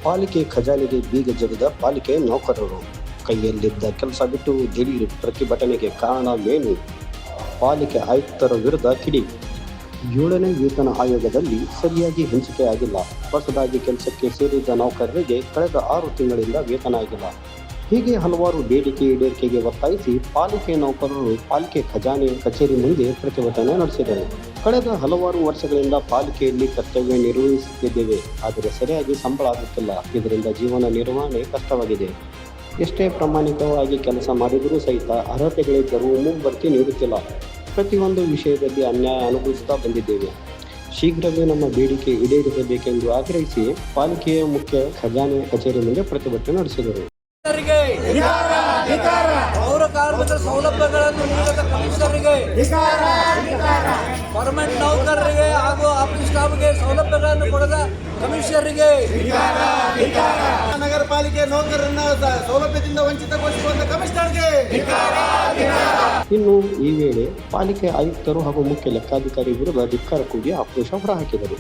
ಪಾಲಿಕೆ ಖಜಾನೆಗೆ ಬೀಗ ಜಡಿದ ಪಾಲಿಕೆ ನೌಕರರು. ಕೈಯಲ್ಲಿದ್ದ ಕೆಲಸ ಬಿಟ್ಟು ದಿಢೀರ್ ಪ್ರತಿಭಟನೆಗೆ ಕಾರಣವೇನು? ಪಾಲಿಕೆ ಆಯುಕ್ತರ ವಿರುದ್ಧ ಕಿಡಿ. 7ನೇ ವೇತನ ಆಯೋಗದಲ್ಲಿ ಸರಿಯಾಗಿ ಹಂಚಿಕೆಯಾಗಿಲ್ಲ. ಹೊಸದಾಗಿ ಕೆಲಸಕ್ಕೆ ಸೇರಿದ್ದ ನೌಕರರಿಗೆ ಕಳೆದ 6 ತಿಂಗಳಿಂದ ವೇತನ ಆಗಿಲ್ಲ. ಹೀಗೆ ಹಲವಾರು ಬೇಡಿಕೆ ಈಡೇರಿಕೆಗೆ ಒತ್ತಾಯಿಸಿ ಪಾಲಿಕೆ ನೌಕರರು ಪಾಲಿಕೆ ಖಜಾನೆ ಕಚೇರಿ ಮುಂದೆ ಪ್ರತಿಭಟನೆ ನಡೆಸಿದರು. ಕಳೆದ ಹಲವಾರು ವರ್ಷಗಳಿಂದ ಪಾಲಿಕೆಯಲ್ಲಿ ಕರ್ತವ್ಯ ನಿರ್ವಹಿಸುತ್ತಿದ್ದೇವೆ, ಆದರೆ ಸರಿಯಾಗಿ ಸಂಬಳ ಆಗುತ್ತಿಲ್ಲ. ಇದರಿಂದ ಜೀವನ ನಿರ್ವಹಣೆ ಕಷ್ಟವಾಗಿದೆ. ಎಷ್ಟೇ ಪ್ರಾಮಾಣಿಕವಾಗಿ ಕೆಲಸ ಮಾಡಿದರೂ ಸಹಿತ ಅರ್ಹತೆಗಳಿದ್ದರೂ ಮುಂಬಡ್ತಿ ನೀಡುತ್ತಿಲ್ಲ. ಪ್ರತಿಯೊಂದು ವಿಷಯದಲ್ಲಿ ಅನ್ಯಾಯ ಅನುಭವಿಸುತ್ತಾ ಬಂದಿದ್ದೇವೆ. ಶೀಘ್ರವೇ ನಮ್ಮ ಬೇಡಿಕೆ ಈಡೇರಿಸಬೇಕೆಂದು ಆಗ್ರಹಿಸಿ ಪಾಲಿಕೆಯ ಮುಖ್ಯ ಖಜಾನೆ ಕಚೇರಿ ಮುಂದೆ ಪ್ರತಿಭಟನೆ ನಡೆಸಿದರು. ಪೌರ ಕಾರ್ಮಿಕ ಸೌಲಭ್ಯಗಳನ್ನು ನೀಡದ ಕಮಿಷನರಿಗೆ, ಪರ್ಮನೆಂಟ್ ನೌಕರರಿಗೆ ಹಾಗೂ ಆಫೀಸ್ ಸ್ಟಾಫ್ಗೆ ಸೌಲಭ್ಯಗಳನ್ನು ಕೊಡದ ಕಮಿಷನರಿಗೆ, ನಗರ ಪಾಲಿಕೆ ನೌಕರರನ್ನ ಸೌಲಭ್ಯದಿಂದ ವಂಚಿತಗೊಳಿಸುವಂತ ಕಮಿಷನರ್ಗೆ. ಇನ್ನು ಈ ವೇಳೆ ಪಾಲಿಕೆ ಆಯುಕ್ತರು ಹಾಗೂ ಮುಖ್ಯ ಲೆಕ್ಕಾಧಿಕಾರಿ ವಿರುದ್ಧ ಧಿಕ್ಕಾರ ಕೂಗಿ ಆಕ್ರೋಶ ಹೊರಹಾಕಿದರು.